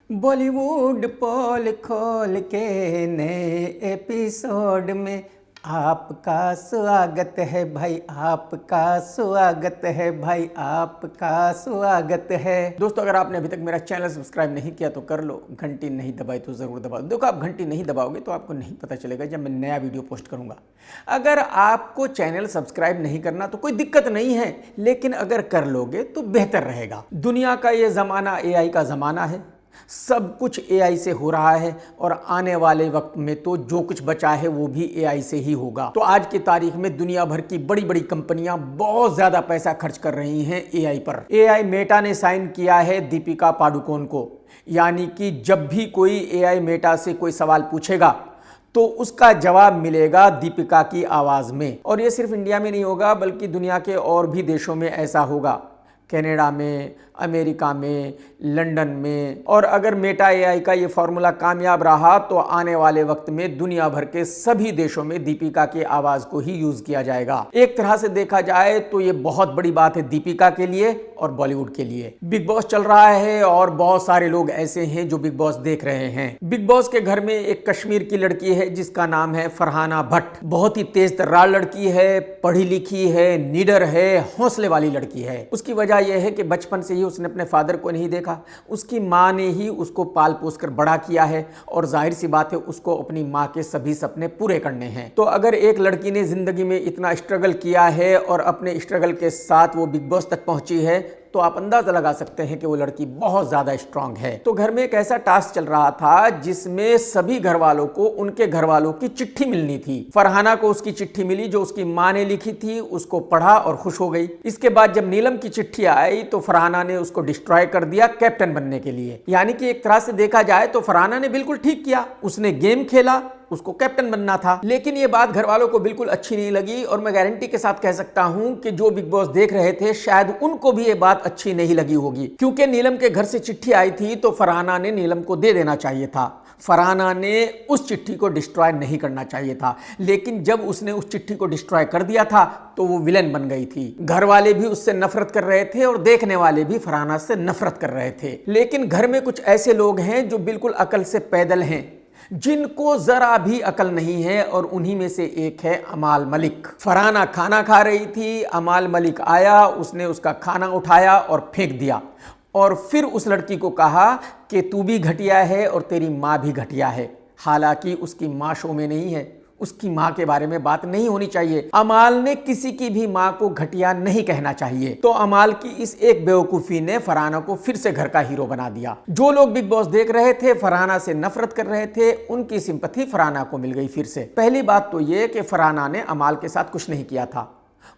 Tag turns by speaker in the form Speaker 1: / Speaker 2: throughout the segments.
Speaker 1: बॉलीवुड पोल खोल के नए एपिसोड में आपका स्वागत है भाई, आपका स्वागत है भाई, आपका स्वागत है। दोस्तों, अगर आपने अभी तक मेरा चैनल सब्सक्राइब नहीं किया तो कर लो, घंटी नहीं दबाई तो ज़रूर दबाओ। देखो, आप घंटी नहीं दबाओगे तो आपको नहीं पता चलेगा जब मैं नया वीडियो पोस्ट करूंगा। अगर आपको चैनल सब्सक्राइब नहीं करना तो कोई दिक्कत नहीं है, लेकिन अगर कर लोगे तो बेहतर रहेगा। दुनिया का ये ज़माना एआई का ज़माना है, सब कुछ एआई से हो रहा है और आने वाले वक्त में तो जो कुछ बचा है वो भी एआई से ही होगा। तो आज की तारीख में दुनिया भर की बड़ी बड़ी कंपनियां बहुत ज्यादा पैसा खर्च कर रही हैं एआई पर। एआई मेटा ने साइन किया है दीपिका पादुकोण को, यानी कि जब भी कोई एआई मेटा से कोई सवाल पूछेगा तो उसका जवाब मिलेगा दीपिका की आवाज में। और ये सिर्फ इंडिया में नहीं होगा बल्कि दुनिया के और भी देशों में ऐसा होगा, कनाडा में, अमेरिका में, लंदन में। और अगर मेटा एआई का ये फॉर्मूला कामयाब रहा तो आने वाले वक्त में दुनिया भर के सभी देशों में दीपिका की आवाज को ही यूज किया जाएगा। एक तरह से देखा जाए तो ये बहुत बड़ी बात है दीपिका के लिए और बॉलीवुड के लिए। बिग बॉस चल रहा है और बहुत सारे लोग ऐसे हैं जो बिग बॉस देख रहे हैं। बिग बॉस के घर में एक कश्मीर की लड़की है जिसका नाम है फरहाना भट्ट। बहुत ही तेज तर्रार लड़की है, पढ़ी लिखी है, निडर है, हौसले वाली लड़की है। उसकी वजह यह है कि बचपन से ही उसने अपने फादर को नहीं देखा, उसकी माँ ने ही उसको पाल पोस कर बड़ा किया है और जाहिर सी बात है उसको अपनी माँ के सभी सपने पूरे करने हैं। तो अगर एक लड़की ने जिंदगी में इतना स्ट्रगल किया है और अपने स्ट्रगल के साथ वो बिग बॉस तक पहुंची है तो आप अंदाजा लगा सकते हैं कि वो लड़की बहुत ज्यादा स्ट्रांग है। तो घर में एक ऐसा टास्क चल रहा था जिसमें सभी घर वालों को उनके घर वालों की चिट्ठी मिलनी थी। फरहाना को उसकी चिट्ठी मिली जो उसकी माँ ने लिखी थी, उसको पढ़ा और खुश हो गई। इसके बाद जब नीलम की चिट्ठी आई तो फरहाना ने उसको डिस्ट्रॉय कर दिया कैप्टन बनने के लिए। यानी कि एक तरह से देखा जाए तो फरहाना ने बिल्कुल ठीक किया, उसने गेम खेला, उसको कैप्टन बनना था। लेकिन ये बात घर वालों को बिल्कुल अच्छी नहीं लगी और मैं गारंटी के साथ कह सकता हूं कि जो बिग बॉस देख रहे थे शायद उनको भी ये बात अच्छी नहीं लगी होगी, क्योंकि नीलम के घर से चिट्ठी आई थी तो फरहाना ने नीलम को दे देना चाहिए था। फरहाना ने उस चिट्ठी को डिस्ट्रॉय नहीं करना चाहिए था, लेकिन जब उसने उस चिट्ठी को डिस्ट्रॉय कर दिया था तो वो विलेन बन गई थी। घर वाले भी उससे नफरत कर रहे थे और देखने वाले भी फरहाना से नफरत कर रहे थे। लेकिन घर में कुछ ऐसे लोग हैं जो बिल्कुल अकल से पैदल हैं, जिनको जरा भी अकल नहीं है, और उन्हीं में से एक है अमाल मलिक। फरहाना खाना खा रही थी, अमाल मलिक आया, उसने उसका खाना उठाया और फेंक दिया और फिर उस लड़की को कहा कि तू भी घटिया है और तेरी माँ भी घटिया है। हालांकि उसकी माँ शो में नहीं है, उसकी माँ के बारे में बात नहीं होनी चाहिए। अमाल ने किसी की भी माँ को घटिया नहीं कहना चाहिए। तो अमाल की इस एक बेवकूफी ने फरहाना को फिर से घर का हीरो बना दिया। जो लोग बिग बॉस देख रहे थे, फरहाना से नफरत कर रहे थे, उनकी सिंपैथी फरहाना को मिल गई फिर से। पहली बात तो यह कि फरहाना ने अमाल के साथ कुछ नहीं किया था,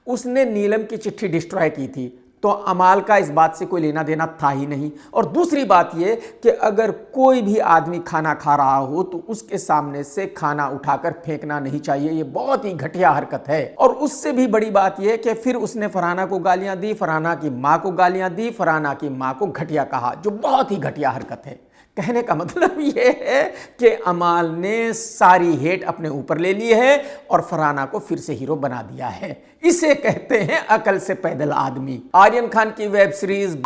Speaker 1: उसने नीलम की चिट्ठी डिस्ट्रॉय की थी, तो अमाल का इस बात से कोई लेना देना था ही नहीं। और दूसरी बात यह कि अगर कोई भी आदमी खाना खा रहा हो तो उसके सामने से खाना उठाकर फेंकना नहीं चाहिए, ये बहुत ही घटिया हरकत है। और उससे भी बड़ी बात यह कि फिर उसने फरहाना को गालियां दी, फरहाना की माँ को गालियां दी, फरहाना की माँ को घटिया कहा, जो बहुत ही घटिया हरकत है। कहने का मतलब यह है कि अमाल ने सारी हेट अपने ऊपर ले ली है और फरहाना को फिर से हीरो बना दिया है। इसे कहते हैं अकल से पैदल आदमी। आर्यन खान की web series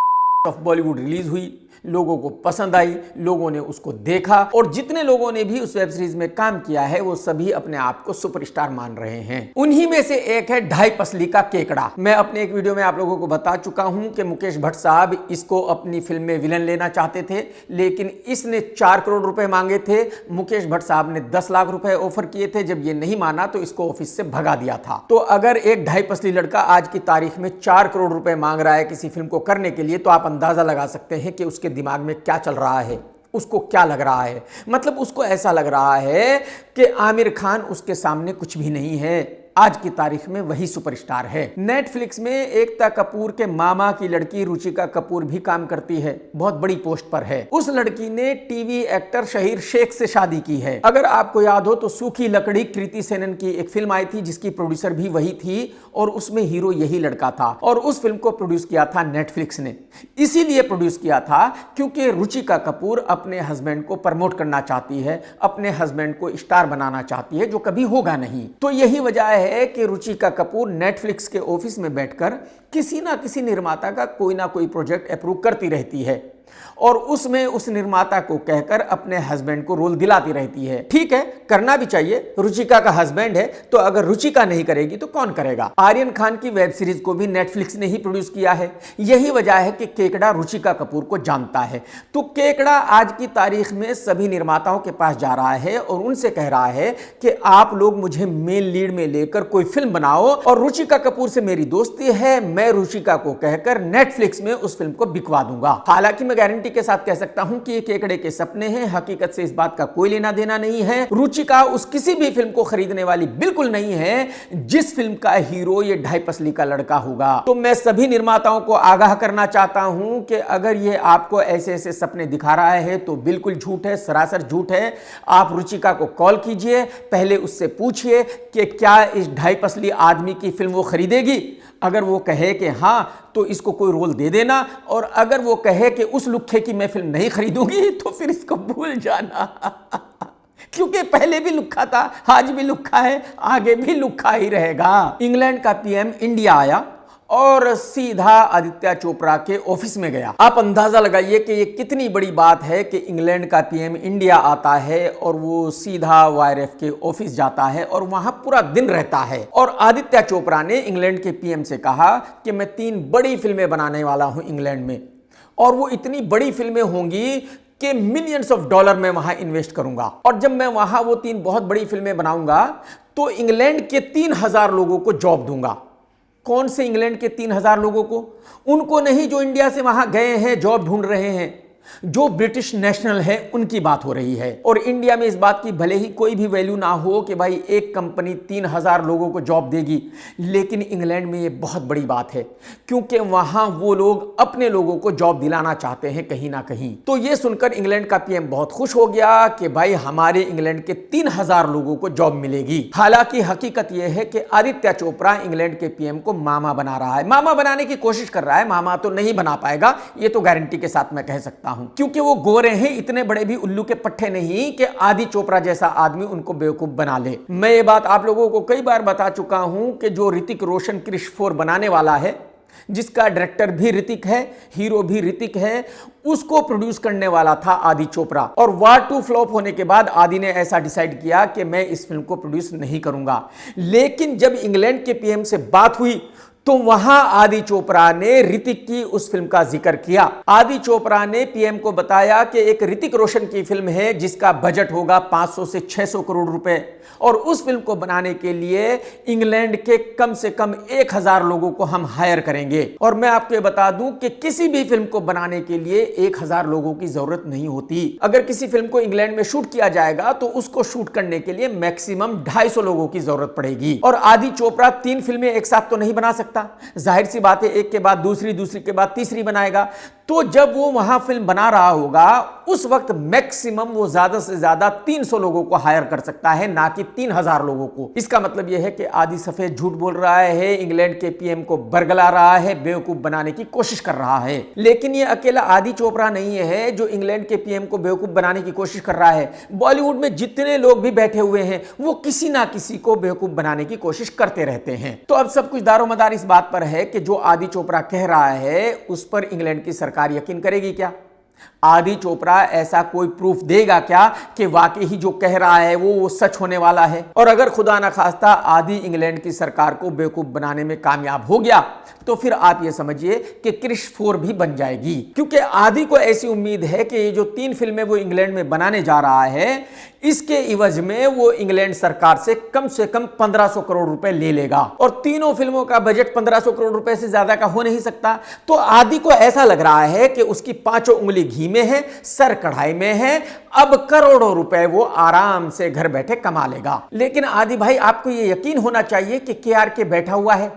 Speaker 1: of Bollywood release हुई, लोगों को पसंद आई, लोगों ने उसको देखा और जितने लोगों ने भी उस वेब सीरीज में काम किया है वो सभी अपने आप को सुपरस्टार मान रहे हैं। उन्हीं में से एक है ढाई पसली का केकड़ा। मैं अपने एक वीडियो में आप लोगों को बता चुका हूं कि मुकेश भट्ट साहब इसको अपनी फिल्म में विलन लेना चाहते थे, लेकिन इसने 4 करोड़ रुपए मांगे थे। मुकेश भट्ट साहब ने 10 लाख रुपए ऑफर किए थे। जब ये नहीं माना तो इसको ऑफिस से भगा दिया था। तो अगर एक ढाई पसली लड़का आज की तारीख में 4 करोड़ रुपए मांग रहा है किसी फिल्म को करने के लिए, तो आप अंदाजा लगा सकते हैं कि उसके दिमाग में क्या चल रहा है, उसको क्या लग रहा है। मतलब उसको ऐसा लग रहा है कि आमिर खान उसके सामने कुछ भी नहीं है। आज की तारीख में वही सुपरस्टार है। नेटफ्लिक्स में एकता कपूर के मामा की लड़की रुचिका कपूर भी काम करती है, बहुत बड़ी पोस्ट पर है। उस लड़की ने टीवी एक्टर शहीर शेख से शादी की है। अगर आपको याद हो तो सूखी लकड़ी कृति सेनन की एक फिल्म आई थी जिसकी प्रोड्यूसर भी वही थी और उसमें हीरो यही लड़का था, और उस फिल्म को प्रोड्यूस किया था नेटफ्लिक्स ने। इसीलिए प्रोड्यूस किया था क्योंकि रुचिका कपूर अपने हस्बैंड को प्रमोट करना चाहती है, अपने हस्बैंड को स्टार बनाना चाहती है, जो कभी होगा नहीं। तो यही वजह है कि रुचिका कपूर नेटफ्लिक्स के ऑफिस में बैठकर किसी ना किसी निर्माता का कोई ना कोई प्रोजेक्ट अप्रूव करती रहती है। और उसमें उस निर्माता को कहकर अपने हस्बैंड को रोल दिलाती रहती है। ठीक है, करना भी चाहिए, रुचिका का हस्बैंड है तो अगर रुचिका नहीं करेगी तो कौन करेगा। आर्यन खान की वेब सीरीज को भी नेटफ्लिक्स ने ही प्रोड्यूस किया है। यही वजह है कि केकड़ा रुचिका कपूर को जानता है। तो केकड़ा आज की तारीख में सभी निर्माताओं के पास जा रहा है और उनसे कह रहा है कि आप लोग मुझे मेन लीड में लेकर कोई फिल्म बनाओ और रुचिका कपूर से मेरी दोस्ती है, मैं रुचिका को कहकर नेटफ्लिक्स में उस फिल्म को बिकवा दूंगा। हालांकि मैं गारंटी के साथ कह सकता हूं कि ये केकड़े के सपने हैं, हकीकत से इस बात का कोई लेना देना नहीं है। रुचिका उस किसी भी फिल्म को खरीदने वाली बिल्कुल नहीं है जिस फिल्म का हीरो ये ढाई पसली का लड़का होगा। तो मैं सभी निर्माताओं को आगाह करना चाहता हूं कि अगर ये आपको ऐसे ऐसे सपने दिखा रहा है तो बिल्कुल झूठ है, सरासर झूठ है। आप रुचिका को कॉल कीजिए, पहले उससे पूछिए कि क्या इस ढाई पसली आदमी की फिल्म वो खरीदेगी। अगर वो कहे कि हाँ तो इसको कोई रोल दे देना, और अगर वो कहे कि उस लुक्खे की मैं फिल्म नहीं खरीदूंगी तो फिर इसको भूल जाना क्योंकि पहले भी लुक्खा था, आज भी लुक्खा है, आगे भी लुक्खा ही रहेगा। इंग्लैंड का पीएम इंडिया आया और सीधा आदित्य चोपड़ा के ऑफिस में गया। आप अंदाजा लगाइए कि ये कितनी बड़ी बात है कि इंग्लैंड का पीएम इंडिया आता है और वो सीधा वाईआरएफ के ऑफिस जाता है और वहां पूरा दिन रहता है। और आदित्य चोपड़ा ने इंग्लैंड के पीएम से कहा कि मैं 3 बड़ी फिल्में बनाने वाला हूं इंग्लैंड में, और वो इतनी बड़ी फिल्में होंगी कि मिलियंस ऑफ डॉलर मैं वहां इन्वेस्ट करूंगा, और जब मैं वहां वो 3 बहुत बड़ी फिल्में बनाऊंगा तो इंग्लैंड के 3000 लोगों को जॉब दूंगा। कौन से इंग्लैंड के 3000 लोगों को? उनको नहीं जो इंडिया से वहां गए हैं, जॉब ढूंढ रहे हैं, जो ब्रिटिश नेशनल है उनकी बात हो रही है। और इंडिया में इस बात की भले ही कोई भी वैल्यू ना हो कि भाई एक कंपनी 3000 लोगों को जॉब देगी, लेकिन इंग्लैंड में ये बहुत बड़ी बात है क्योंकि वहां वो लोग अपने लोगों को जॉब दिलाना चाहते हैं कहीं ना कहीं। तो ये सुनकर इंग्लैंड का पीएम बहुत खुश हो गया कि भाई हमारे इंग्लैंड के 3000 लोगों को जॉब मिलेगी। हालांकि हकीकत यह है कि आदित्य चोपड़ा इंग्लैंड के पीएम को मामा बना रहा है, मामा बनाने की कोशिश कर रहा है। मामा तो नहीं बना पाएगा, ये तो गारंटी के साथ मैं कह सकता हूं, क्योंकि वो गोरे हैं, इतने बड़े भी उल्लू के पट्टे नहीं कि आदि चोपड़ा जैसा आदमी उनको बेवकूफ बना ले। मैं ये बात आप लोगों को कई बार बता चुका हूं कि जो ऋतिक रोशन क्रिश 4 बनाने वाला है, जिसका डायरेक्टर भी ऋतिक है, हीरो भी ऋतिक है, उसको प्रोड्यूस करने वाला था आदि चोपड़ा। और वार 2 फ्लॉप होने के बाद आदि ने ऐसा डिसाइड किया कि मैं इस फिल्म को प्रोड्यूस नहीं करूंगा। लेकिन जब इंग्लैंड के पीएम से बात हुई तो वहां आदि चोपड़ा ने ऋतिक की उस फिल्म का जिक्र किया। आदि चोपड़ा ने पीएम को बताया कि एक ऋतिक रोशन की फिल्म है जिसका बजट होगा 500 से 600 करोड़ रुपए, और उस फिल्म को बनाने के लिए इंग्लैंड के कम से कम 1000 लोगों को हम हायर करेंगे। और मैं आपको बता दूं कि किसी भी फिल्म को बनाने के लिए 1000 लोगों की जरूरत नहीं होती। अगर किसी फिल्म को इंग्लैंड में शूट किया जाएगा तो उसको शूट करने के लिए मैक्सिमम 250 लोगों की जरूरत पड़ेगी। और आदि चोपड़ा 3 फिल्में एक साथ तो नहीं बना सकता, जाहिर सी बात है, एक के बाद दूसरी, दूसरी के बाद तीसरी बनाएगा। तो जब वो वहां फिल्म बना रहा होगा उस वक्त मैक्सिमम वो ज्यादा से ज्यादा 300 लोगों को हायर कर सकता है, ना कि 3000 लोगों को। इसका मतलब यह है कि आदि सफेद झूठ बोल रहा है, इंग्लैंड के पीएम को बरगला रहा है, बेवकूफ बनाने की कोशिश कर रहा है। लेकिन ये अकेला आदि चोपड़ा नहीं है जो इंग्लैंड के पीएम को बेवकूफ बनाने की कोशिश कर रहा है। बॉलीवुड में जितने लोग भी बैठे हुए हैं वो किसी ना किसी को बेवकूफ बनाने की कोशिश करते रहते हैं। तो अब सब कुछ दारोमदार इस बात पर है कि जो आदि चोपड़ा कह रहा है उस पर इंग्लैंड की सरकार यकीन करेगी क्या? आदि चोपड़ा ऐसा कोई प्रूफ देगा क्या कि वाकई ही जो कह रहा है वो सच होने वाला है? और अगर खुदा ना खास्ता आदि इंग्लैंड की सरकार को बेवकूफ बनाने में कामयाब हो गया तो फिर आप ये समझिए कि क्रिश 4 भी बन जाएगी, क्योंकि आदि को ऐसी उम्मीद है कि ये जो 3 फिल्में वो इंग्लैंड में बनाने जा रहा है इसके इवज में वो इंग्लैंड सरकार से कम 1500 करोड़ रुपए ले लेगा। और तीनों फिल्मों का बजट 1500 करोड़ रुपए से ज्यादा का हो नहीं सकता। तो आदि को ऐसा लग रहा है कि उसकी 5 उंगली घी में है, सर कढ़ाई में है, अब करोड़ों रुपए वो आराम से घर बैठे कमा लेगा। लेकिन आदि भाई, आपको ये यकीन होना चाहिए कि KRK बैठा हुआ है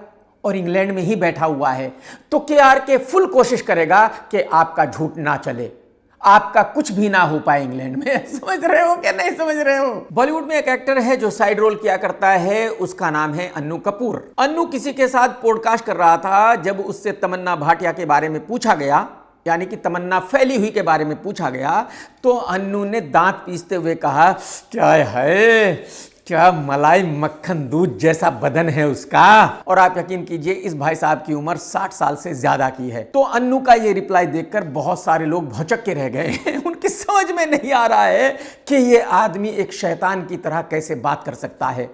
Speaker 1: और इंग्लैंड में ही बैठा हुआ है, तो KRK फुल कोशिश करेगा कि आपका झूठ ना चले, आपका कुछ भी ना हो पाए इंग्लैंड में। समझ रहे हो क्या नहीं समझ रहे हो? बॉलीवुड में एक एक्टर है जो साइड रोल किया करता है, उसका नाम है अन्नू कपूर। अन्नू किसी के साथ पॉडकास्ट कर रहा था, जब उससे तमन्ना भाटिया के बारे में पूछा गया, यानी कि तमन्ना फैली हुई के बारे में पूछा गया, तो अन्नू ने दांत पीसते हुए कहा, क्या है क्या मलाई मक्खन दूध जैसा बदन है उसका। और आप यकीन कीजिए इस भाई साहब की उम्र 60 साल से ज्यादा की है। तो अन्नू का ये रिप्लाई देखकर बहुत सारे लोग भौचक के रह गए हैं। उनकी समझ में नहीं आ रहा है कि ये आदमी एक शैतान की तरह कैसे बात कर सकता है।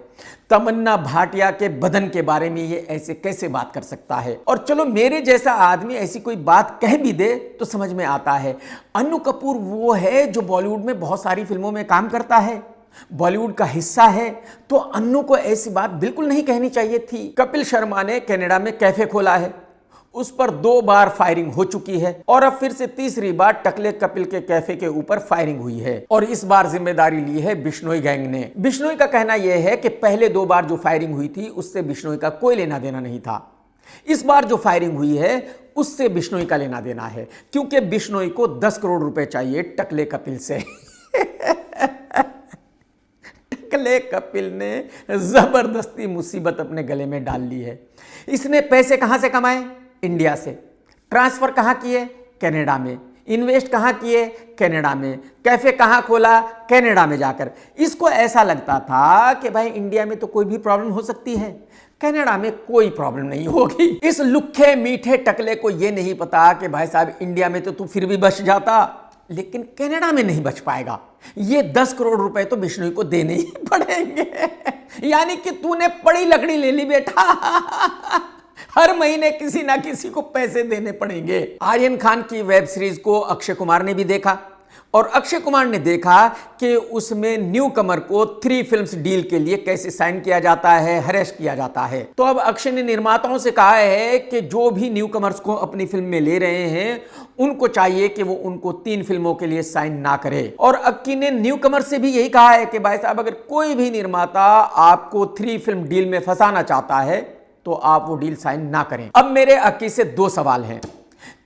Speaker 1: तमन्ना भाटिया के बदन के बारे में ये ऐसे कैसे बात कर सकता है। और चलो मेरे जैसा आदमी ऐसी कोई बात कह भी दे तो समझ में आता है। अन्नू कपूर वो है जो बॉलीवुड में बहुत सारी फिल्मों में काम करता है, बॉलीवुड का हिस्सा है, तो अन्नू को ऐसी बात बिल्कुल नहीं कहनी चाहिए थी। कपिल शर्मा ने कनाडा में कैफे खोला है, उस पर 2 बार फायरिंग हो चुकी है और अब फिर से तीसरी बार टकले कपिल के कैफे के ऊपर फायरिंग हुई है और इस बार जिम्मेदारी ली है बिश्नोई गैंग ने। बिश्नोई का कहना यह है कि पहले 2 बार जो फायरिंग हुई थी उससे बिश्नोई का कोई लेना देना नहीं था। इस बार जो फायरिंग हुई है उससे बिश्नोई का लेना देना है, क्योंकि बिश्नोई को 10 करोड़ रुपए चाहिए टकले कपिल से। टकले कपिल ने जबरदस्ती मुसीबत अपने गले में डाल ली है। इसने पैसे कहां से कमाए? इंडिया से। ट्रांसफर कहां किए? कनाडा में। इन्वेस्ट कहां किए? कनाडा में। कैफे कहां खोला? कनाडा में जाकर। इसको ऐसा लगता था कि भाई इंडिया में तो कोई भी प्रॉब्लम हो सकती है, कनाडा में कोई प्रॉब्लम नहीं होगी। इस लुक्खे मीठे टकले को यह नहीं पता कि भाई साहब इंडिया में तो तू फिर भी बच जाता, लेकिन कनाडा में नहीं बच पाएगा। ये 10 करोड़ रुपए तो बिश्नोई को देने ही पड़ेंगे। यानी कि तूने बड़ी लकड़ी ले ली बेटा। हर महीने किसी ना किसी को पैसे देने पड़ेंगे। आर्यन खान की वेब सीरीज को अक्षय कुमार ने भी देखा और अक्षय कुमार ने देखा कि उसमें न्यू कमर को 3 फिल्म्स डील के लिए कैसे साइन किया जाता है, हरेश किया जाता है। तो अब अक्षय ने निर्माताओं से कहा है कि जो भी न्यू कमर्स को अपनी फिल्म में ले रहे हैं उनको चाहिए कि वो उनको 3 फिल्मों के लिए साइन ना करे। और अक्की ने न्यू कमर से भी यही कहा है कि भाई साहब अगर कोई भी निर्माता आपको 3 फिल्म डील में फंसाना चाहता है तो आप वो डील साइन ना करें। अब मेरे अक्की से 2 सवाल हैं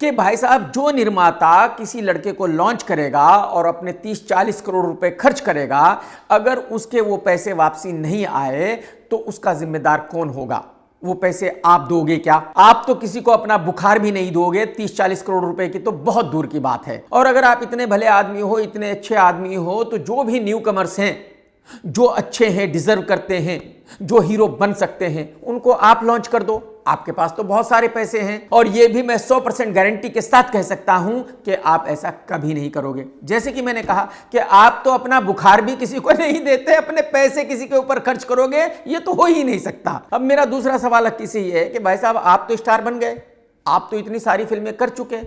Speaker 1: कि भाई साहब जो निर्माता किसी लड़के को लॉन्च करेगा और अपने 30-40 करोड़ रुपए खर्च करेगा, अगर उसके वो पैसे वापसी नहीं आए तो उसका जिम्मेदार कौन होगा? वो पैसे आप दोगे क्या? आप तो किसी को अपना बुखार भी नहीं दोगे। 30-40 करोड़ रुपए की तो बहुत दूर की बात है। और अगर आप इतने भले आदमी हो, इतने अच्छे आदमी हो, तो जो भी न्यू कमर्स हैं, जो अच्छे हैं, डिजर्व करते हैं, जो हीरो बन सकते हैं, उनको आप लॉन्च कर दो। आपके पास तो बहुत सारे पैसे हैं और ये भी मैं 100% गारंटी के साथ कह सकता हूं कि आप ऐसा कभी नहीं करोगे। जैसे कि मैंने कहा कि आप तो अपना बुखार भी किसी को नहीं देते, अपने पैसे किसी के ऊपर खर्च करोगे, ये तो हो ही नहीं सकता। अब मेरा दूसरा सवाल अक्की से ये है कि भाई साहब आप तो स्टार बन गए, आप तो इतनी सारी फिल्में कर चुके,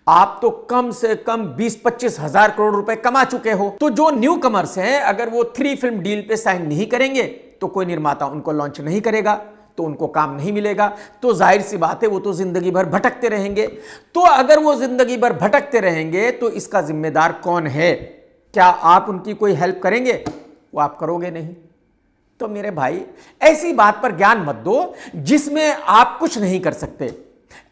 Speaker 1: आप तो कम से कम 20-25 हजार करोड़ रुपए कमा चुके हो, तो जो न्यू कमर्स हैं अगर वो 3 फिल्म डील पे साइन नहीं करेंगे तो कोई निर्माता उनको लॉन्च नहीं करेगा, तो उनको काम नहीं मिलेगा। तो जाहिर सी बात है वो तो जिंदगी भर भटकते रहेंगे। तो अगर वो जिंदगी भर भटकते रहेंगे तो इसका जिम्मेदार कौन है? क्या आप उनकी कोई हेल्प करेंगे? वो आप करोगे नहीं। तो मेरे भाई ऐसी बात पर ज्ञान मत दो जिसमें आप कुछ नहीं कर सकते।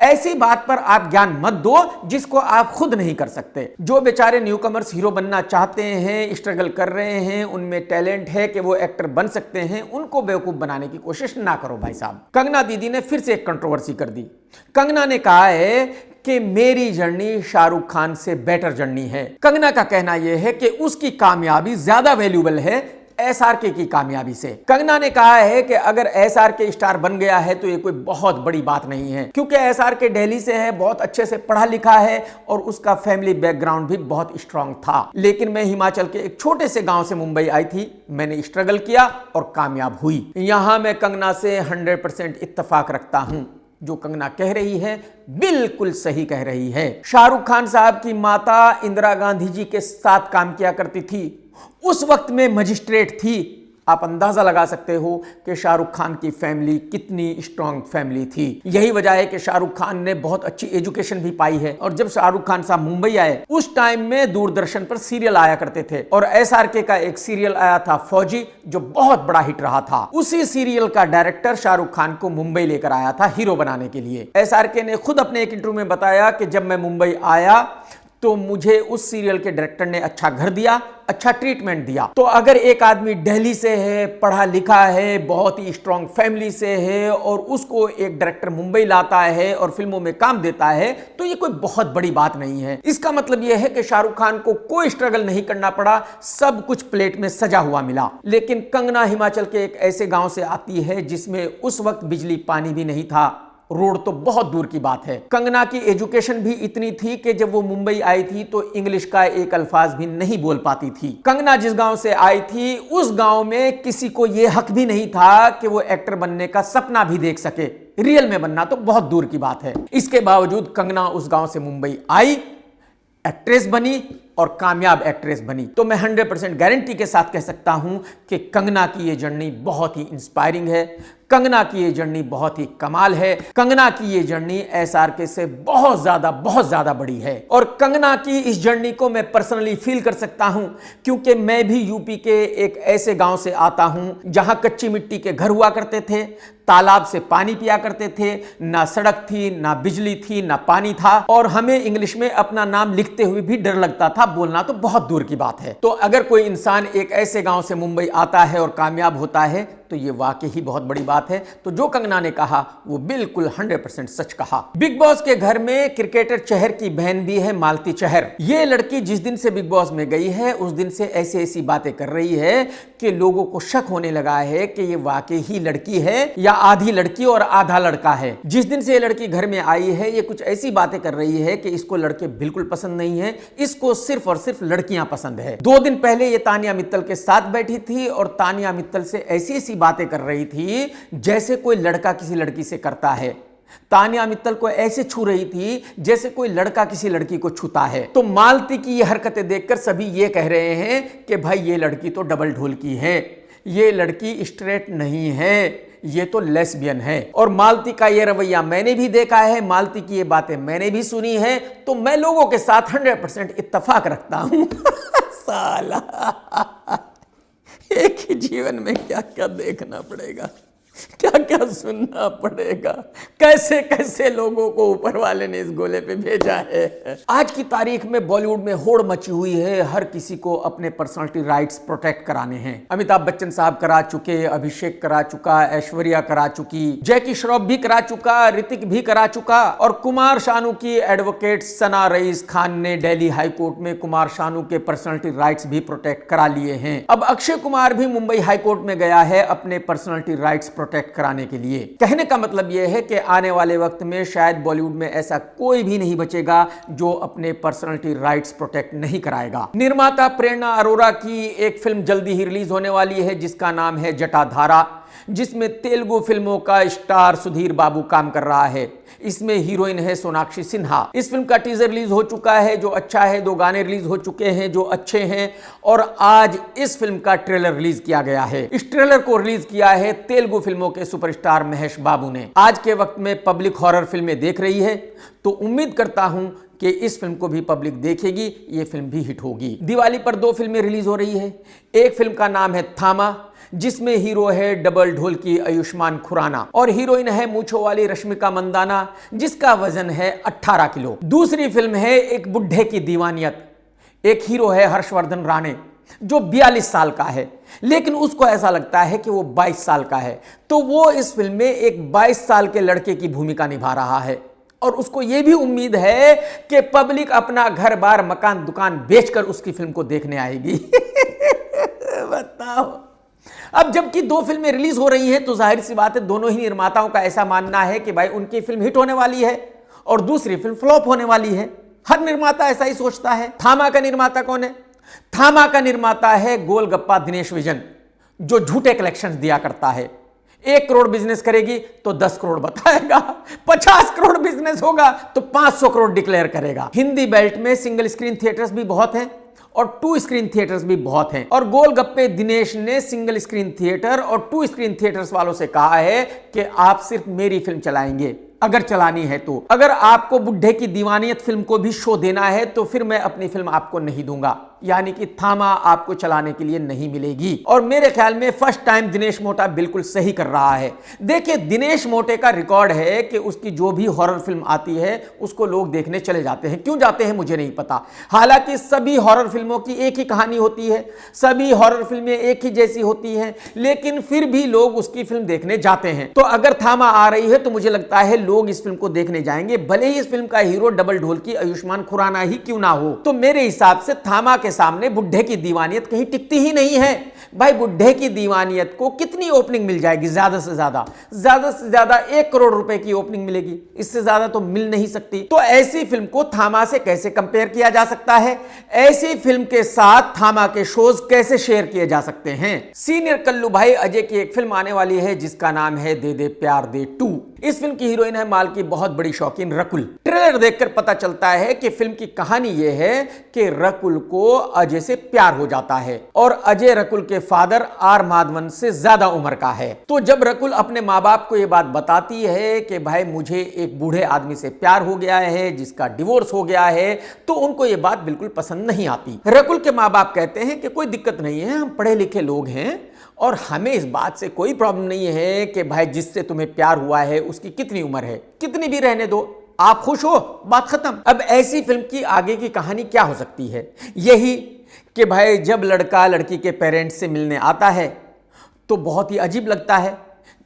Speaker 1: ऐसी बात पर आप ज्ञान मत दो जिसको आप खुद नहीं कर सकते। जो बेचारे न्यू कमर्स हीरो बनना चाहते हैं, स्ट्रगल कर रहे हैं, उनमें टैलेंट है कि वो एक्टर बन सकते हैं, उनको बेवकूफ बनाने की कोशिश ना करो भाई साहब। कंगना दीदी ने फिर से एक कंट्रोवर्सी कर दी। कंगना ने कहा है कि मेरी जर्नी शाहरुख खान से बेटर जर्नी है। कंगना का कहना यह है कि उसकी कामयाबी ज्यादा वैल्यूएबल है एसआरके की कामयाबी से। कंगना ने कहा है कि अगर एसआरके स्टार बन गया है तो ये कोई बहुत बड़ी बात नहीं है, क्योंकि एसआरके दिल्ली से है, बहुत अच्छे से पढ़ा लिखा है और उसका फैमिली बैकग्राउंड भी बहुत स्ट्रांग था। लेकिन मैं हिमाचल के एक छोटे से गांव से मुंबई आई थी, मैंने स्ट्रगल किया और कामयाब हुई। यहां मैं कंगना से 100% इत्तेफाक रखता हूं। जो कंगना कह रही है बिल्कुल सही कह रही है। शाहरुख खान साहब की माता इंदिरा गांधी जी के साथ काम किया करती थी, उस वक्त में मजिस्ट्रेट थी। आप अंदाजा लगा सकते हो कि शाहरुख खान की फैमिली कितनी स्ट्रांग फैमिली थी। यही वजह है कि शाहरुख खान ने बहुत अच्छी एजुकेशन भी पाई है। और जब शाहरुख खान साहब मुंबई आए उस टाइम में दूरदर्शन पर सीरियल आया करते थे और एसआरके का एक सीरियल आया था फौजी, जो बहुत बड़ा हिट रहा था। उसी सीरियल का डायरेक्टर शाहरुख खान को मुंबई लेकर आया था हीरो बनाने के लिए। एसआरके ने खुद अपने एक इंटरव्यू में बताया कि जब मैं मुंबई आया तो मुझे उस सीरियल के डायरेक्टर ने अच्छा घर दिया, अच्छा ट्रीटमेंट दिया। तो अगर एक आदमी दिल्ली से है, पढ़ा लिखा है, बहुत ही स्ट्रांग फैमिली से है और उसको एक डायरेक्टर मुंबई लाता है और फिल्मों में काम देता है, तो ये कोई बहुत बड़ी बात नहीं है। इसका मतलब यह है कि शाहरुख खान को कोई स्ट्रगल नहीं करना पड़ा, सब कुछ प्लेट में सजा हुआ मिला। लेकिन कंगना हिमाचल के एक ऐसे गांव से आती है जिसमें उस वक्त बिजली पानी भी नहीं था, रोड तो बहुत दूर की बात है। कंगना की एजुकेशन भी इतनी थी कि जब वो मुंबई आई थी तो इंग्लिश का एक अल्फाज भी नहीं बोल पाती थी। कंगना जिस गांव से आई थी उस गांव में किसी को यह हक भी नहीं था कि वो एक्टर बनने का सपना भी देख सके, रियल में बनना तो बहुत दूर की बात है। इसके बावजूद कंगना उस गांव से मुंबई आई, एक्ट्रेस बनी और कामयाब एक्ट्रेस बनी। तो मैं 100% गारंटी के साथ कह सकता हूं कि कंगना की ये जर्नी बहुत ही इंस्पायरिंग है, कंगना की ये जर्नी बहुत ही कमाल है, कंगना की ये जर्नी एसआरके से बहुत ज्यादा बड़ी है। और कंगना की इस जर्नी को मैं पर्सनली फील कर सकता हूं क्योंकि मैं भी यूपी के एक ऐसे गांव से आता हूं जहां कच्ची मिट्टी के घर हुआ करते थे, तालाब से पानी पिया करते थे, ना सड़क थी, ना बिजली थी, ना पानी था और हमें इंग्लिश में अपना नाम लिखते हुए भी डर लगता था, बोलना तो बहुत दूर की बात है। तो अगर कोई इंसान एक ऐसे गांव से मुंबई आता है और कामयाब होता है तो ये वाकई ही बहुत बड़ी बात है। तो जो कंगना ने कहा वो बिल्कुल 100% सच कहा। बिग बॉस के घर में क्रिकेटर चहर की बहन भी है, मालती चहर। ये लड़की जिस दिन से बिग बॉस में गई है उस दिन से ऐसी ऐसी बातें कर रही है कि लोगों को शक होने लगा है कि ये वाकई ही लड़की है या आधी लड़की और आधा लड़का है। जिस दिन से ये लड़की घर में आई है ये कुछ ऐसी बातें कर रही है कि इसको लड़के बिल्कुल पसंद नहीं है, इसको सिर्फ और सिर्फ लड़कियां पसंद है। 2 दिन पहले ये तानिया मित्तल के साथ बैठी थी और तानिया मित्तल से ऐसी ऐसी बातें कर रही थी जैसे कोई लड़का किसी लड़की से करता है। तानिया मित्तल को ऐसे छू रही थी जैसे कोई लड़का किसी लड़की को छूता है। तो मालती की ये हरकतें देखकर सभी ये कह रहे हैं कि भाई ये लड़की तो डबल ढोल की है, ये लड़की स्ट्रेट नहीं है, ये तो लेस्बियन है। और मालती का ये रवैया मैंने भी देखा है, मालती की ये बातें मैंने भी सुनी है, तो मैं लोगों के साथ 100% इत्तेफाक रखता हूं। साला एक ही जीवन में क्या क्या देखना पड़ेगा, क्या क्या सुनना पड़ेगा, कैसे कैसे लोगों को ऊपर वाले ने इस गोले पे भेजा है। आज की तारीख में बॉलीवुड में होड़ मची हुई है, हर किसी को अपने पर्सनालिटी राइट्स प्रोटेक्ट कराने हैं। अमिताभ बच्चन साहब करा चुके, अभिषेक करा चुका, ऐश्वर्या करा चुकी, जैकी श्रॉफ भी करा चुका, ऋतिक भी करा चुका और कुमार शानू की एडवोकेट सना रईस खान ने दिल्ली हाई कोर्ट में कुमार शानू के पर्सनालिटी राइट्स भी प्रोटेक्ट करा लिए हैं। अब अक्षय कुमार भी मुंबई हाई कोर्ट में गया है अपने पर्सनालिटी राइट्स प्रोटेक्ट कराने के लिए। कहने का मतलब यह है कि आने वाले वक्त में शायद बॉलीवुड में ऐसा कोई भी नहीं बचेगा जो अपने पर्सनालिटी राइट्स प्रोटेक्ट नहीं कराएगा। निर्माता प्रेरणा अरोरा की एक फिल्म जल्दी ही रिलीज होने वाली है जिसका नाम है जटाधारा, जिसमें तेलुगु फिल्मों का स्टार सुधीर बाबू काम कर रहा है। इसमें हीरोइन है सोनाक्षी सिन्हा। इस फिल्म का टीजर रिलीज हो चुका है जो अच्छा है, 2 गाने रिलीज हो चुके हैं जो अच्छे हैं और आज इस फिल्म का ट्रेलर रिलीज किया गया है। इस ट्रेलर को रिलीज किया है तेलुगु फिल्मों के सुपरस्टार महेश बाबू ने। आज के वक्त में पब्लिक हॉरर फिल्में देख रही है तो उम्मीद करता हूं कि इस फिल्म को भी पब्लिक देखेगी, ये फिल्म भी हिट होगी। दिवाली पर 2 फिल्में रिलीज हो रही है। एक फिल्म का नाम है थामा, जिसमें हीरो है डबल ढोल की आयुष्मान खुराना और हीरोइन है मूंछों वाली रश्मिका मंदाना जिसका वजन है 18 किलो। दूसरी फिल्म है एक बुढ़े की दीवानियत। एक हीरो है हर्षवर्धन राणे जो 42 साल का है लेकिन उसको ऐसा लगता है कि वो 22 साल का है, तो वो इस फिल्म में एक 22 साल के लड़के की भूमिका निभा रहा है और उसको ये भी उम्मीद है कि पब्लिक अपना घर बार मकान दुकान बेचकर उसकी फिल्म को देखने आएगी। बताओ, अब जबकि 2 फिल्में रिलीज हो रही हैं तो जाहिर सी बात है दोनों ही निर्माताओं का ऐसा मानना है कि भाई उनकी फिल्म हिट होने वाली है और दूसरी फिल्म फ्लॉप होने वाली है। हर निर्माता ऐसा ही सोचता है। थामा का निर्माता कौन है? थामा का निर्माता है गोलगप्पा दिनेश विजन जो झूठे कलेक्शंस दिया करता है। 1 करोड़ बिजनेस करेगी तो 10 करोड़ बताएगा, 50 करोड़ बिजनेस होगा तो 500 करोड़ डिक्लेयर करेगा। हिंदी बेल्ट में सिंगल स्क्रीन थिएटर्स भी बहुत हैं और 2 स्क्रीन थिएटर्स भी बहुत हैं और गोलगप्पे दिनेश ने सिंगल स्क्रीन थिएटर और 2 स्क्रीन थिएटर्स वालों से कहा है कि आप सिर्फ मेरी फिल्म चलाएंगे, अगर चलानी है तो। अगर आपको बुड्ढे की दीवानियत फिल्म को भी शो देना है तो फिर मैं अपनी फिल्म आपको नहीं दूंगा, यानी कि थामा आपको चलाने के लिए नहीं मिलेगी। और मेरे ख्याल में फर्स्ट टाइम दिनेश मोटा बिल्कुल सही कर रहा है। देखिए, दिनेश मोटे का रिकॉर्ड है कि उसकी जो भी हॉरर फिल्म आती है उसको लोग देखने चले जाते हैं। क्यों जाते हैं मुझे नहीं पता। हालांकि सभी हॉरर फिल्मों की एक ही कहानी होती है, सभी हॉरर फिल्में एक ही जैसी होती हैं, लेकिन फिर भी लोग उसकी फिल्म देखने जाते हैं। तो अगर थामा आ रही है तो मुझे लगता है लोग इस फिल्म को देखने जाएंगे, भले ही इस फिल्म का हीरो डबल ढोल की आयुष्मान खुराना ही क्यों ना हो। तो मेरे हिसाब से थामा के सामने बुड्ढे की दीवानियत कहीं टिकती ही नहीं है। भाई, बुड्ढे की दीवानियत को कितनी ओपनिंग मिल जाएगी? ज्यादा से ज्यादा 1 करोड़ रुपए की ओपनिंग मिलेगी, इससे ज्यादा तो मिल नहीं सकती। तो ऐसी फिल्म को थामा से कैसे कंपेयर किया जा सकता है? ऐसी फिल्म के साथ थामा के शोज कैसे शेयर किए जा सकते हैं? सीनियर कल्लू भाई अजय की एक फिल्म आने वाली है जिसका नाम है दे दे प्यार दे 2। इस फिल्म की हीरोइन है माल की बहुत बड़ी शौकीन रकुल। ट्रेलर देखकर पता चलता है कि फिल्म की कहानी यह है कि रकुल को अजय से प्यार हो जाता है और अजय रकुल के फादर आर माधवन से ज्यादा उम्र का है। तो जब रकुल अपने माँ बाप को यह बात बताती है कि भाई मुझे एक बूढ़े आदमी से प्यार हो गया है जिसका डिवोर्स हो गया है, तो उनको यह बात बिल्कुल पसंद नहीं आती। रकुल के माँ बाप कहते हैं कि कोई दिक्कत नहीं है, हम पढ़े लिखे लोग हैं और हमें इस बात से कोई प्रॉब्लम नहीं है कि भाई जिससे तुम्हें प्यार हुआ है उसकी कितनी उम्र है, कितनी भी रहने दो, आप खुश हो, बात खत्म। अब ऐसी फिल्म की आगे की कहानी क्या हो सकती है? यही कि भाई जब लड़का लड़की के पेरेंट्स से मिलने आता है तो बहुत ही अजीब लगता है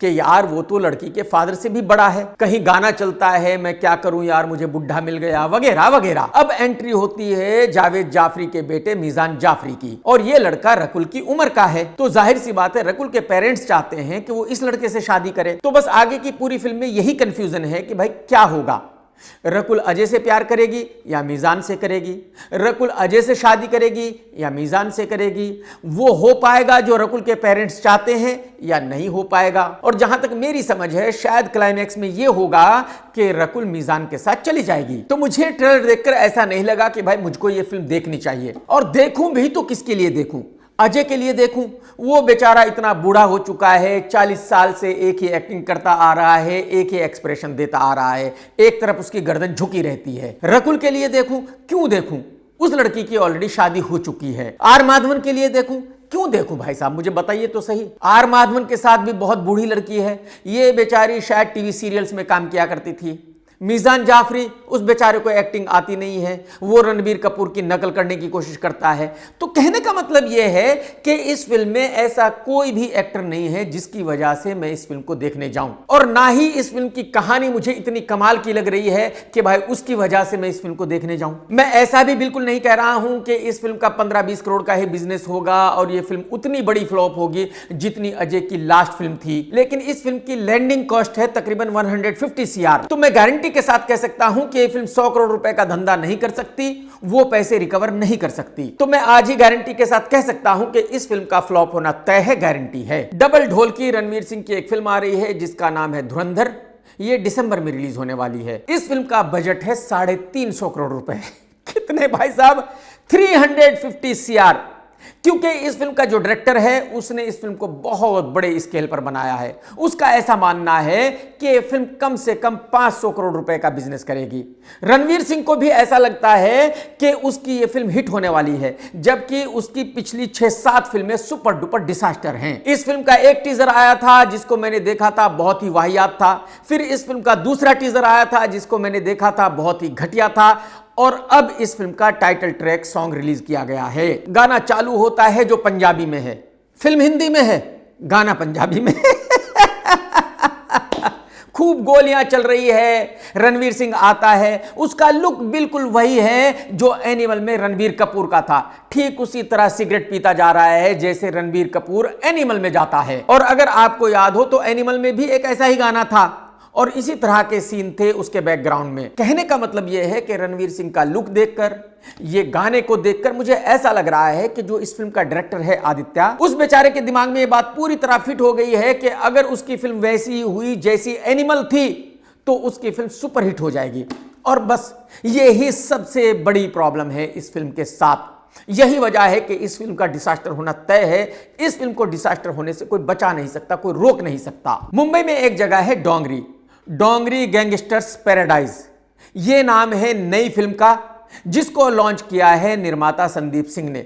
Speaker 1: कि यार वो तो लड़की के फादर से भी बड़ा है। कहीं गाना चलता है मैं क्या करूं यार मुझे बुढ़ा मिल गया वगैरह वगैरह। अब एंट्री होती है जावेद जाफरी के बेटे मीजान जाफरी की और ये लड़का रकुल की उम्र का है। तो जाहिर सी बात है रकुल के पेरेंट्स चाहते हैं कि वो इस लड़के से शादी करे। तो बस आगे की पूरी फिल्म में यही कंफ्यूजन है कि भाई क्या होगा, रकुल अजय से प्यार करेगी या मीजान से करेगी, रकुल अजय से शादी करेगी या मीजान से करेगी, वो हो पाएगा जो रकुल के पेरेंट्स चाहते हैं या नहीं हो पाएगा। और जहां तक मेरी समझ है शायद क्लाइमैक्स में यह होगा कि रकुल मीजान के साथ चली जाएगी। तो मुझे ट्रेलर देखकर ऐसा नहीं लगा कि भाई मुझको यह फिल्म देखनी चाहिए, और देखूं भी तो किसके लिए देखूं? अजय के लिए देखूं? वो बेचारा इतना बूढ़ा हो चुका है, 40 साल से एक ही एक्टिंग करता आ रहा है, एक ही एक्सप्रेशन देता आ रहा है, एक तरफ उसकी गर्दन झुकी रहती है। रकुल के लिए देखूं? क्यों देखूं? उस लड़की की ऑलरेडी शादी हो चुकी है। आर माधवन के लिए देखूं? क्यों देखूं भाई साहब, मुझे बताइए तो सही। आर माधवन के साथ भी बहुत बूढ़ी लड़की है, ये बेचारी शायद टीवी सीरियल्स में काम किया करती थी। मीजान जाफरी, उस बेचारे को एक्टिंग आती नहीं है, वो रणबीर कपूर की नकल करने की कोशिश करता है। तो कहने का मतलब यह है कि इस फिल्म में ऐसा कोई भी एक्टर नहीं है जिसकी वजह से मैं इस फिल्म को देखने जाऊं, और ना ही इस फिल्म की कहानी मुझे इतनी कमाल की लग रही है कि भाई उसकी वजह से मैं इस फिल्म को देखने जाऊं। मैं ऐसा भी बिल्कुल नहीं कह रहा हूं कि इस फिल्म का 15-20 करोड़ का ही बिजनेस होगा और यह फिल्म उतनी बड़ी फ्लॉप होगी जितनी अजय की लास्ट फिल्म थी, लेकिन इस फिल्म की लैंडिंग कॉस्ट है तकरीबन 150 CR। तो मैं गारंटी के साथ कह सकता हूं कि यह फिल्म 100 करोड़ रुपए का धंधा नहीं कर सकती, वो पैसे रिकवर नहीं कर सकती। तो मैं आज ही गारंटी के साथ कह सकता हूं कि इस फिल्म का फ्लॉप होना तय है, गारंटी है। डबल ढोल की रणवीर सिंह की एक फिल्म आ रही है जिसका नाम है धुरंधर। ये दिसंबर में रिलीज होने वाली है। इस फिल्म का बजट है 350 करोड़ रुपए। कितने भाई साहब? 350 CR। क्योंकि इस फिल्म का जो डायरेक्टर है उसने इस फिल्म को बहुत बड़े स्केल पर बनाया है। उसका ऐसा मानना है कि यह फिल्म कम से कम 500 करोड़ रुपए का बिजनेस करेगी। रणवीर सिंह को भी ऐसा लगता है कि उसकी यह फिल्म हिट होने वाली है, जबकि उसकी पिछली 6-7 फिल्में सुपर डुपर डिसास्टर हैं। इस फिल्म का एक टीजर आया था जिसको मैंने देखा था, बहुत ही वाहियात था। फिर इस फिल्म का दूसरा टीजर आया था जिसको मैंने देखा था, बहुत ही घटिया था। और अब इस फिल्म का टाइटल ट्रैक सॉन्ग रिलीज किया गया है। गाना चालू होता है जो पंजाबी में है, फिल्म हिंदी में है, गाना पंजाबी में है। खूब गोलियां चल रही है, रणवीर सिंह आता है, उसका लुक बिल्कुल वही है जो एनिमल में रणबीर कपूर का था। ठीक उसी तरह सिगरेट पीता जा रहा है जैसे रणबीर कपूर एनिमल में जाता है। और अगर आपको याद हो तो एनिमल में भी एक ऐसा ही गाना था और इसी तरह के सीन थे उसके बैकग्राउंड में। कहने का मतलब यह है कि रणवीर सिंह का लुक देखकर, ये गाने को देखकर मुझे ऐसा लग रहा है कि जो इस फिल्म का डायरेक्टर है आदित्य, उस बेचारे के दिमाग में ये बात पूरी तरह फिट हो गई है कि अगर उसकी फिल्म वैसी हुई जैसी एनिमल थी तो उसकी फिल्म सुपरहिट हो जाएगी। और बस यही सबसे बड़ी प्रॉब्लम है इस फिल्म के साथ। यही वजह है कि इस फिल्म का डिसास्टर होना तय है। इस फिल्म को डिसास्टर होने से कोई बचा नहीं सकता, कोई रोक नहीं सकता। मुंबई में एक जगह है डोंगरी। डोंगरी गैंगस्टर्स पैराडाइज, ये नाम है नई फिल्म का, जिसको लॉन्च किया है निर्माता संदीप सिंह ने।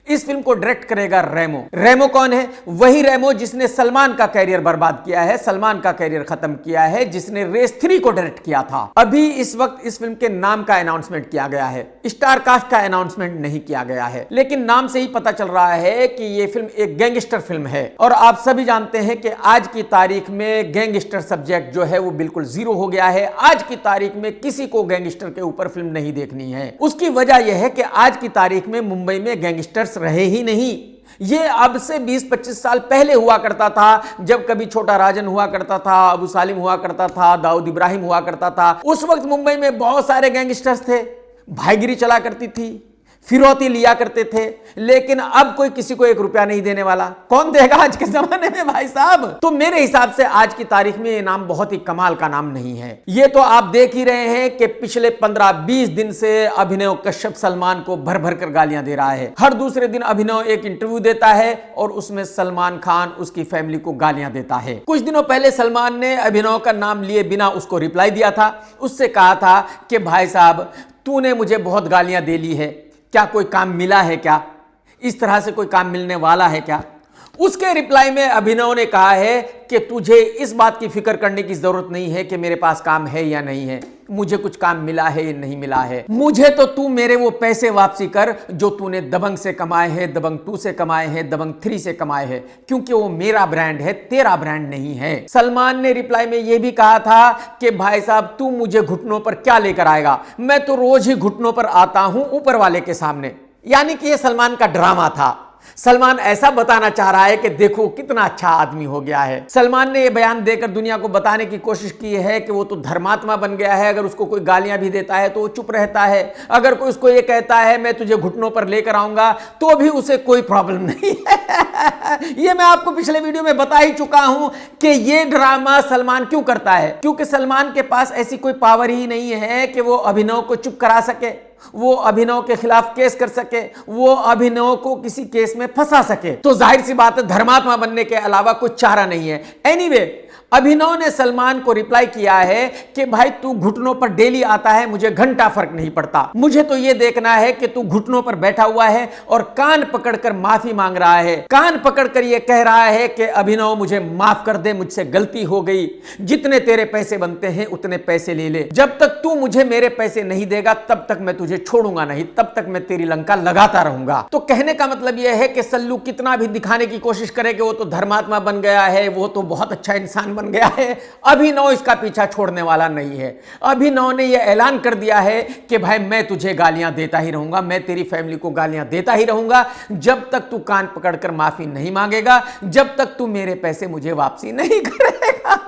Speaker 1: इस फिल्म को डायरेक्ट करेगा रेमो। रेमो कौन है? वही रेमो जिसने सलमान का कैरियर बर्बाद किया है, सलमान का कैरियर खत्म किया है, जिसने रेस 3 को डायरेक्ट किया था। अभी इस वक्त इस फिल्म के नाम का अनाउंसमेंट किया गया है, स्टार कास्ट का अनाउंसमेंट नहीं किया गया है, लेकिन नाम से ही पता चल रहा है कि यह फिल्म एक गैंगस्टर फिल्म है। और आप सभी जानते हैं कि आज की तारीख में गैंगस्टर सब्जेक्ट जो है वो बिल्कुल जीरो हो गया है। आज की तारीख में किसी को गैंगस्टर के ऊपर फिल्म नहीं देखनी है। उसकी वजह यह है कि आज की तारीख में मुंबई में गैंगस्टर्स रहे ही नहीं। ये अब से 20-25 साल पहले हुआ करता था, जब कभी छोटा राजन हुआ करता था, अबू सालिम हुआ करता था, दाऊद इब्राहिम हुआ करता था। उस वक्त मुंबई में बहुत सारे गैंगस्टर्स थे, भाईगिरी चला करती थी, फिरौती लिया करते थे, लेकिन अब कोई किसी को 1 रुपया नहीं देने वाला। कौन देगा आज के जमाने में भाई साहब? तो मेरे हिसाब से आज की तारीख में ये नाम बहुत ही कमाल का नाम नहीं है। ये तो आप देख ही रहे हैं कि पिछले 15-20 दिन से अभिनव कश्यप सलमान को भर भर कर गालियां दे रहा है। हर दूसरे दिन अभिनव एक इंटरव्यू देता है और उसमें सलमान खान उसकी फैमिली को गालियां देता है। कुछ दिनों पहले सलमान ने अभिनव का नाम लिए बिना उसको रिप्लाई दिया था। उससे कहा था कि भाई साहब तूने मुझे बहुत गालियां दे ली है, क्या कोई काम मिला है क्या? इस तरह से कोई काम मिलने वाला है क्या? उसके रिप्लाई में अभिनव ने कहा है कि तुझे इस बात की फिक्र करने की जरूरत नहीं है कि मेरे पास काम है या नहीं है, मुझे कुछ काम मिला है या नहीं मिला है। मुझे तो तू मेरे वो पैसे वापसी कर जो तूने दबंग से कमाए हैं, दबंग 2 से कमाए हैं, दबंग 3 से कमाए हैं, क्योंकि वो मेरा ब्रांड है, तेरा ब्रांड नहीं है। सलमान ने रिप्लाई में यह भी कहा था कि भाई साहब तू मुझे घुटनों पर क्या लेकर आएगा, मैं तो रोज ही घुटनों पर आता हूं ऊपर वाले के सामने। यानी कि यह सलमान का ड्रामा था। सलमान ऐसा बताना चाह रहा है कि देखो कितना अच्छा आदमी हो गया है। सलमान ने यह बयान देकर दुनिया को बताने की कोशिश की है कि वो तो धर्मात्मा बन गया है। अगर उसको कोई गालियां भी देता है तो वो चुप रहता है। अगर कोई उसको ये कहता है मैं तुझे घुटनों पर लेकर आऊंगा तो भी उसे कोई प्रॉब्लम नहीं है। ये मैं आपको पिछले वीडियो में बता ही चुका हूं कि ये ड्रामा सलमान क्यों करता है, क्योंकि सलमान के पास ऐसी कोई पावर ही नहीं है कि वो अभिनव को चुप करा सके, वो अभिनव के खिलाफ केस कर सके, वो अभिनव को किसी केस में फंसा सके। तो जाहिर सी बात है धर्मात्मा बनने के अलावा कोई चारा नहीं है। एनीवे, अभिनव ने सलमान को रिप्लाई किया है कि भाई तू घुटनों पर डेली आता है, मुझे घंटा फर्क नहीं पड़ता, मुझे तो यह देखना है कि तू घुटनों पर बैठा हुआ है और कान पकड़कर माफी मांग रहा है, कान पकड़कर यह कह रहा है कि अभिनव मुझे माफ कर दे, मुझसे गलती हो गई, जितने तेरे पैसे बनते हैं उतने पैसे ले ले, जब तक तू मुझे मेरे पैसे नहीं देगा तब तक मैं तुझे छोड़ूंगा नहीं, तब तक मैं तेरी लंका लगाता रहूंगा। तो कहने का मतलब यह है कि सल्लू कितना भी दिखाने की कोशिश करे कि वो तो धर्मात्मा बन गया है, वो तो बहुत अच्छा इंसान बन गया है, अभिनव इसका पीछा छोड़ने वाला नहीं है। अभिनव ने यह ऐलान कर दिया है कि भाई मैं तुझे गालियां देता ही रहूंगा, मैं तेरी फैमिली को गालियां देता ही रहूंगा, जब तक तू कान पकड़कर माफी नहीं मांगेगा, जब तक तू मेरे पैसे मुझे वापसी नहीं करेगा।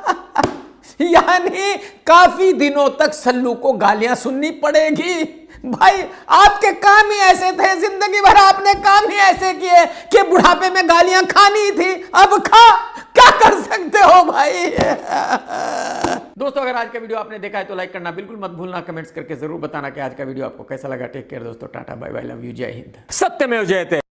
Speaker 1: यानी काफी दिनों तक सल्लू को गालियां सुननी पड़ेगी। भाई आपके काम ही ऐसे थे, जिंदगी भर आपने काम ही ऐसे किए कि बुढ़ापे में गालियां खानी थी, अब खा, क्या कर सकते हो भाई। दोस्तों अगर आज का वीडियो आपने देखा है तो लाइक करना बिल्कुल मत भूलना, कमेंट्स करके जरूर बताना कि आज का वीडियो आपको कैसा लगा। टेक केयर दोस्तों, tata bye bye, love you, Jai Hind, सत्यमेव जयते।